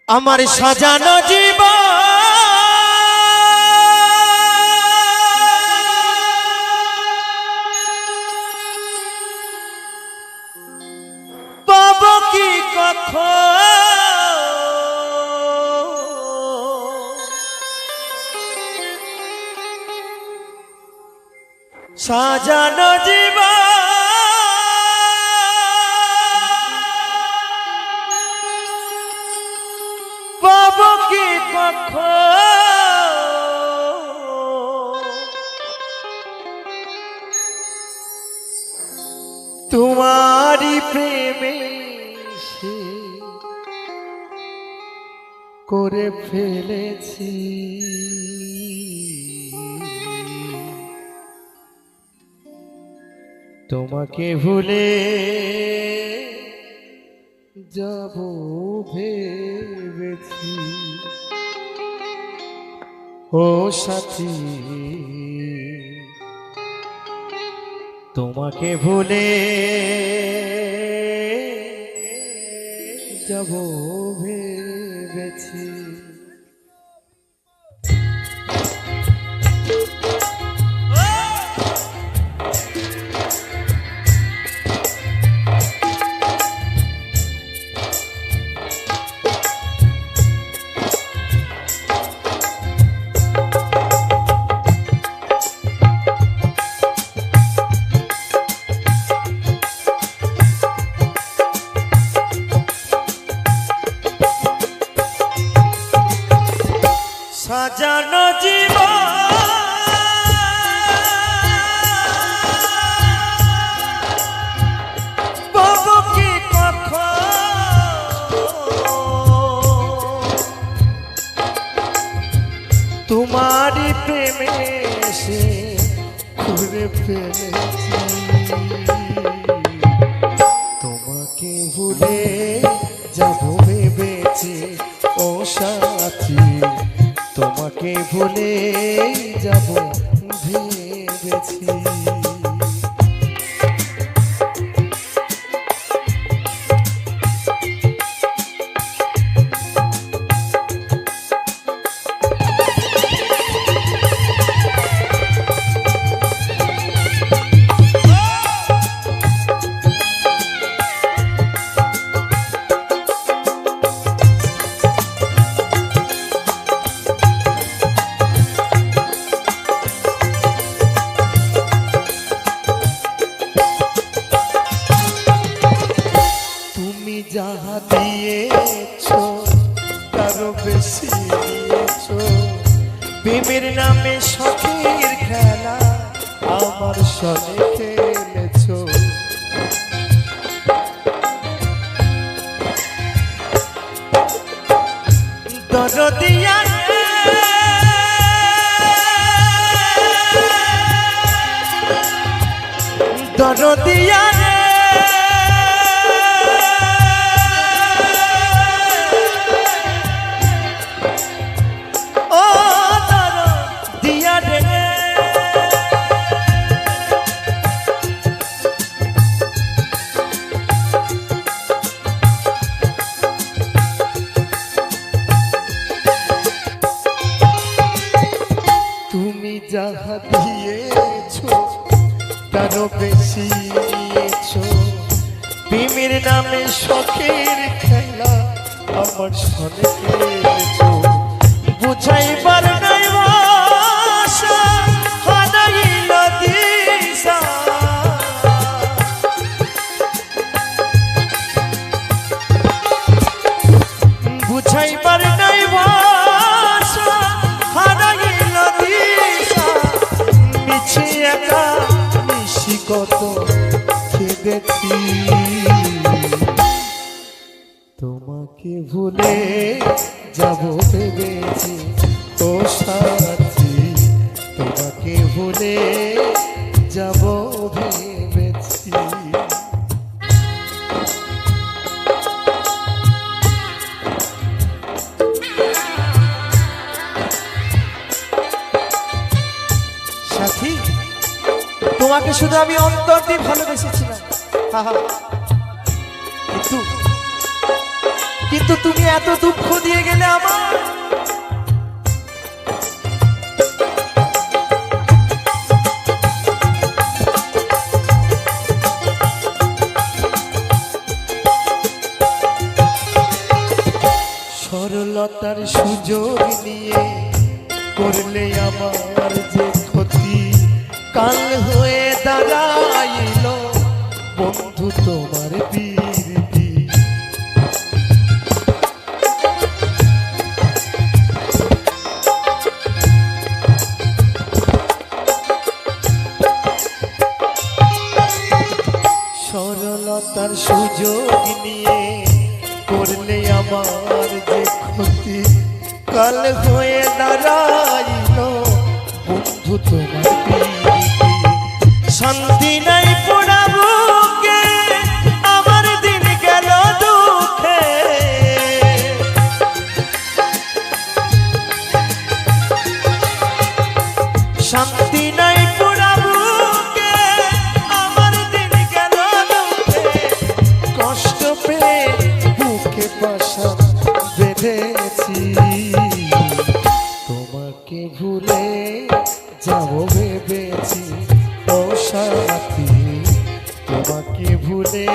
আমার সাজানো জীবন পাবো কি কখন সাজানো জীবন পাবো কি কখন তোমারি প্রেমে সে করে ফেলেছি তোমাকে ভুলে যাব ভেবেছি ও সাথী তোমাকে ভুলে যাব ভেবেছি সাজানো জীবন পাবো কি কখন তোমারি প্রেমে সে ঘুরে ফেলেছি তোমাকে ভুলে যাব ভেবেছি ও সাথী তোমাকে ভুলে যাব ভেবেছি যাহা দিয়েছো তারও বেশি দিয়েছো প্রেমের নামে শখের খেলা আমার সনে খেলেছো দরদিয়া দরদিয়া যাহা দিয়েছো তারও বেশি নিয়েছো প্রেমের নামে শখের খেলা আমার সনে খেলেছো বুঝাইবার নাই ভাষা হারাইল দিশা বুঝাইবার নাই ভাষা হারাইল দিশা মিছে একা মিশি কত খেদেছি তোমাকে ভুলে যাব ভেবেছি ও সাথী তোমাকে ভুলে যাব ভেবেছি সাথী তোমাকে শুধু আমি অন্তর দিয়ে ভালোবেসেছিলাম কিন্তু কিন্তু তুমি এত দুঃখ দিয়ে গেলে আমার। সরলতার সুযোগ নিয়ে করলে আমার যে ক্ষতি, কাল হয়ে দাঁড়াইল বন্ধু তোমার বীরতি। সরলতার সুযোগ নিয়ে করলে আমার যে ক্ষতি, কাল হয়ে দাঁড়াইল বন্ধু তোমার বীরতি। শান্তি নাই পোড়াবুকে আমার দিন গেল দুঃখে, শান্তি নাই পোড়াবুকে আমার দিন গেল দুঃখে। কষ্ট পেয়ে বুকে বাসা বেঁধেছি, তোমাকে ভুলে যাব ভেবেছি ও সাথী, তোমাকে ভুলে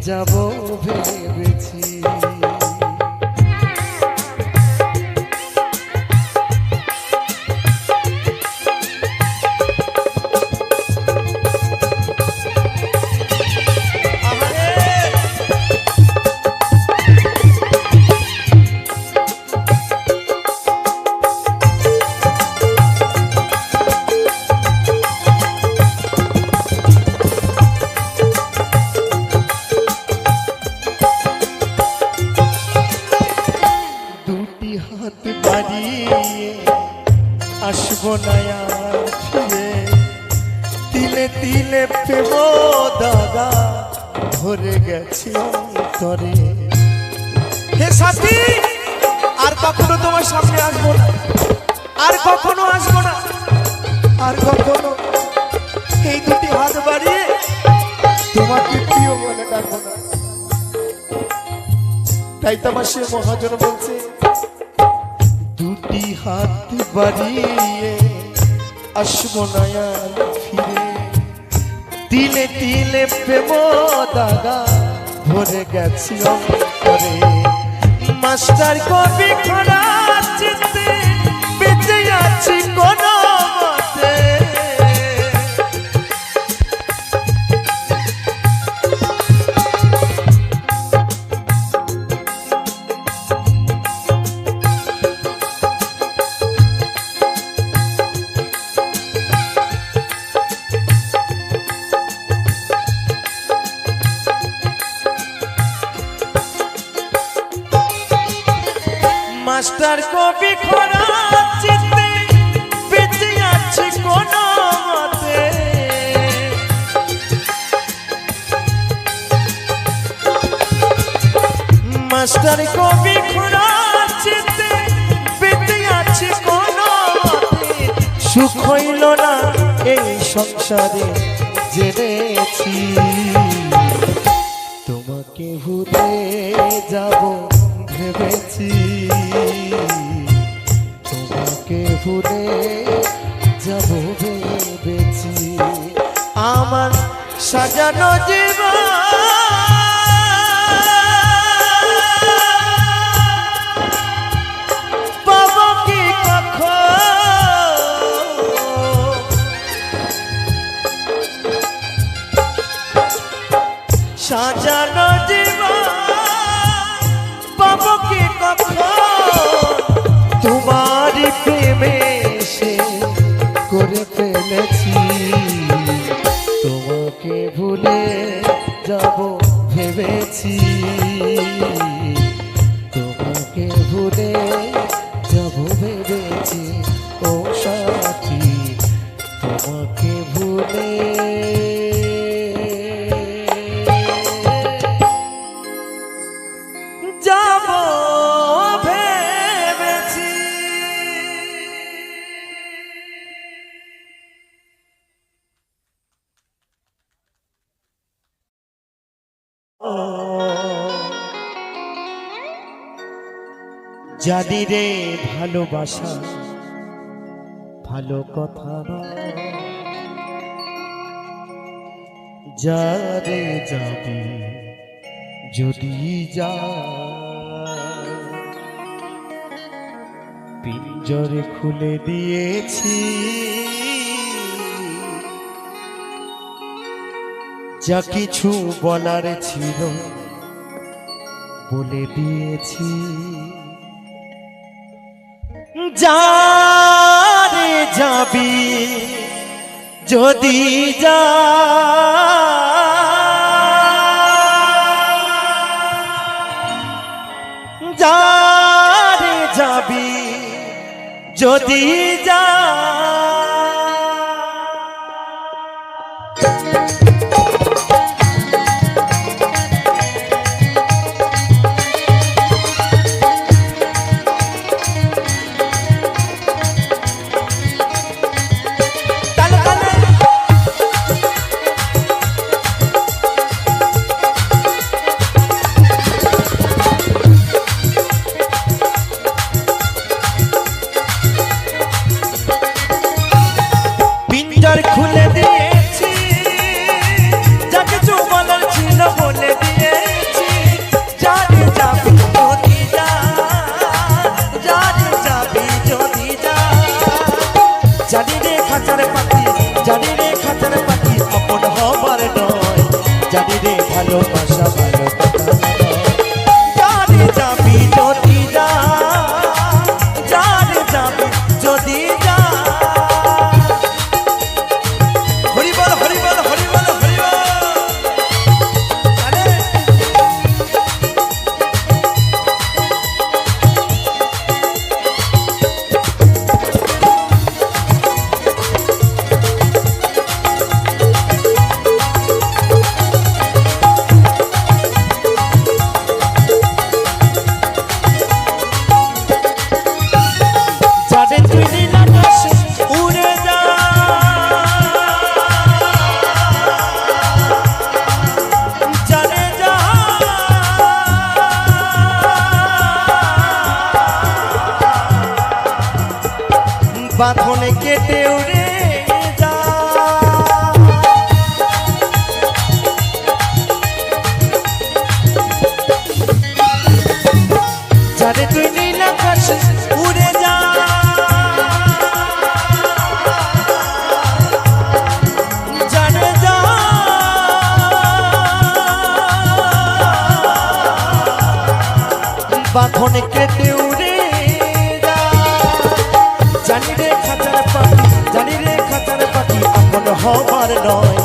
যাব ভেবেছি। হাত বাড়িয়ে আসবো না আর ফিরে, তিলে তিলে প্রেম দাদা ধরে গেছে অন্তরে। হে সাথী, আর কখনো তোমার সামনে আসবো না, আর কখনো আসবো না, আর কখনো এই দুটি হাত বাড়িয়ে তোমাকে প্রিয় বলে ডাকবো না। তাই তো আমার সে মহাজন বলছে, দুটি হাত বাড়িয়ে আসবো না আর ফিরে, তিলে তিলে প্রেম দাগা ভরে গেছি অন্তরে। মাস্টার কবি খরা চিনতে বেঁচে আছি কোন মতে, মাস্টার কবি খরা চিনতে বেঁচে আছি কোন মতে। মাস্টার কবি খরা চিনতে বেঁচে আছি কোন মতে। সুখ হইল না এই সংসারে জেনেছি, তোমাকে ভুলে যাব ভেবেছি, তোমাকে ভুলে যাব ভেবেছি। আমার সাজানো জীবন পাবো কি কখন, সাজানো জীবন পাবো কি কখন, তোমারই প্রেমে সে করে ফেলেছি। তোমাকে ভুলে যাব ভেবেছি, তোমাকে ভুলে যাব ভেবেছি ও সাথী, তোমাকে ভুলে যাব ভেবেছি। জানি রে ভালোবাসা ভালো কথা নয়, যারে যাবি যদি যা পিঞ্জরে খুলে দিয়েছি, যা কিছু বলার ছিল বলে দিয়েছি, যারে যাবি যদি যা যারে যাবি যদি যা খুলে দিয়েছি, যা কিছু বলার ছিল বলে দিয়েছি, যারে যাবি যদি যা যারে যাবি যদি যা জানি রে খাঁচার পাখি, জানি রে খাঁচার পাখি আপন হবার নয়, জানি রে ভালোবাসা ভালো কথা নয়, যারে যাবি যদি যা যারে যাবি যদি যা বাঁধনে কেটে উড়ে যা, যারে তুই নীল আকাশে উড়ে যা, যারে যা বাঁধনে কেটে উড়ে যা, জানি রে খাঁচার পাখি, জানি রে খাঁচার পাখি আপন হবার নয়,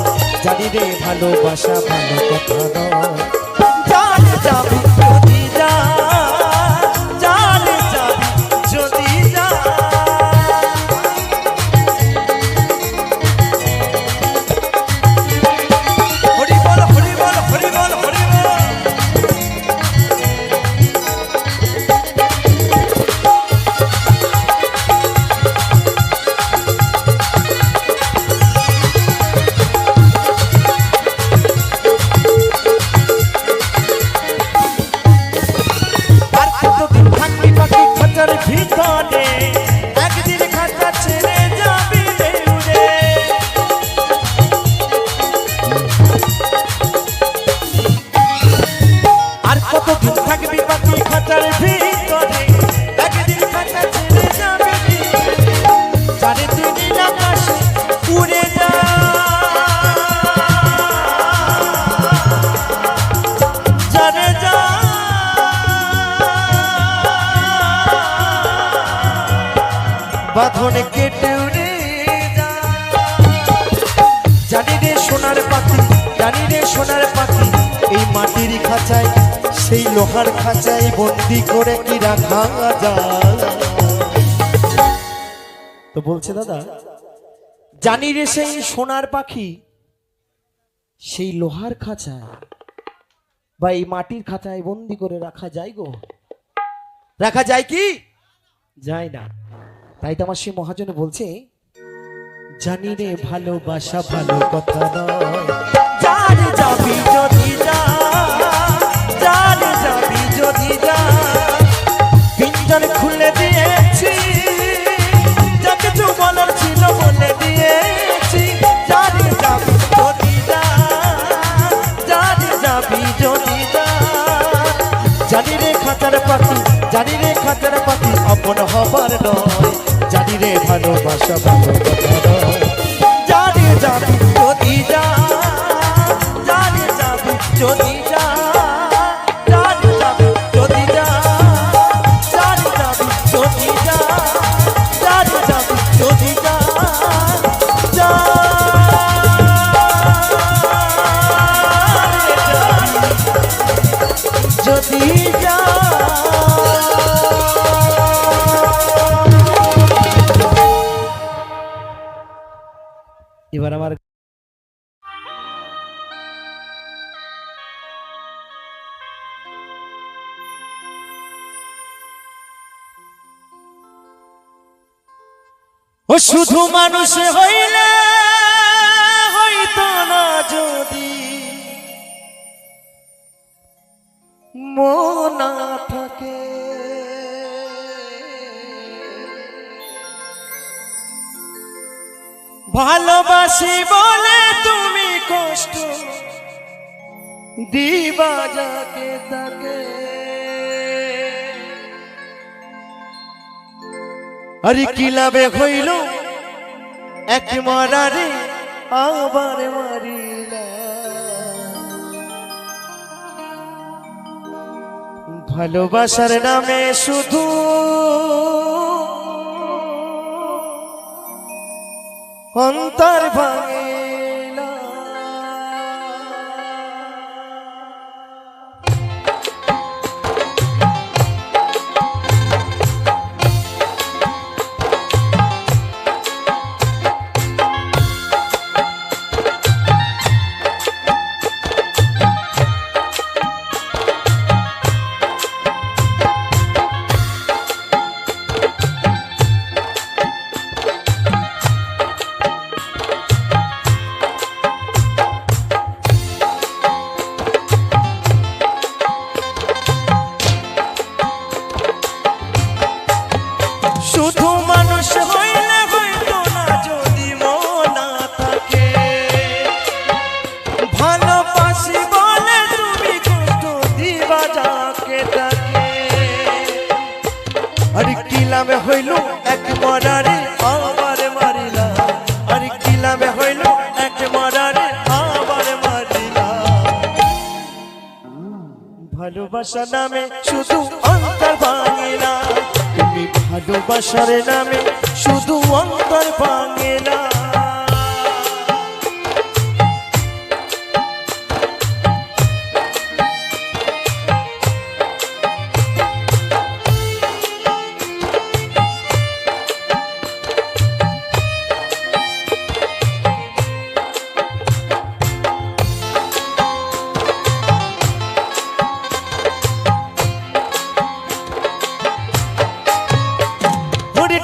জানি রে ভালোবাসা ভালো কথা নয়, যারে যাবি যদি যা যারে যাবি যদি যা হরি বল হরি বল হরি বল হরি বল। ভিতরে একদিন খাঁচা ছেড়ে যাবি রে উড়ে, আর কতদিন থাকবি পাখি খাঁচার ভিতরে, একদিন খাঁচা ছেড়ে যাবি, যারে তুই নীল আকাশে উড়ে যা, যারে যা বাঁধনে কেটে উড়ে যা, জানি রে সোনার পাখি, জানি রে সোনার পাখি এই মাটির খাঁচায় সেই লোহার খাঁচায় বন্দি করে কি রাখা যায়। তো বলছে দাদা, জানি রে সেই সোনার পাখি সেই লোহার খাঁচায় বা এই মাটির খাঁচায় বন্দি করে রাখা যায় গো, রাখা যায় কি যায় না। তাই তো আমার সেই মহাজন বলছে, জানি রে ভালোবাসা ভালো কথা নয়, যারে যাবি যদি যা যারে যাবি যদি যা পিঞ্জরে খাঁচার পাখি, জানি রে খাঁচার পাখি আপন হবার নয়, জানি রে ভালোবাসা ভালো কথা নয়। জানি যাবি যদি যা, জানি যাবি যদি যা, জানি যাবি যদি যা, জানি যাবি যদি যা, জানি যাবি যদি যা, যা যদি যা। এবার আমার ও শুধু মানুষ হইলে হইতো না যদি মন না থাকে, ভালোবাসি বলে তুমি কষ্ট দিবা যাকে তাকে। আরে কি লাভে হইল এক মরারে আবার মারিলা, ভালোবাসার নামে শুধু অন্তর ভাঙে না। শুধু মানুষ হইলে হইতো না যদি মন না থাকে, ভালোবাসি বলে তুমি কষ্ট দিবা যাকে তাকে। আরে কি লাভে হইল এক মরারে আবার মারিলা, আরে কি লাভে হইল এক মরারে আবার মারিলা, ভালোবাসা নামে শুধু অন্তর ভাঙিলা, তুমি ভালোবাসার নামে শুধু অন্তর ভাঙে না।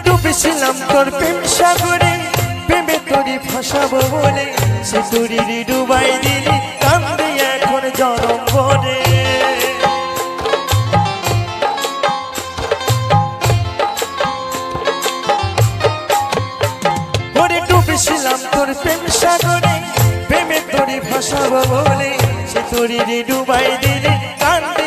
ডুবেছিলাম তোর প্রেম সাগরে, প্রেমে তোরি ভাসাবো বলে সে তোরি ডুবাই দিলি, কান্দে এখন জনম ভরে। ওরে ডুবেছিলাম তোর প্রেম সাগরে, প্রেমে তোরি ভাসাবো বলে সে তোরি ডুবাই দিলি, কান্দে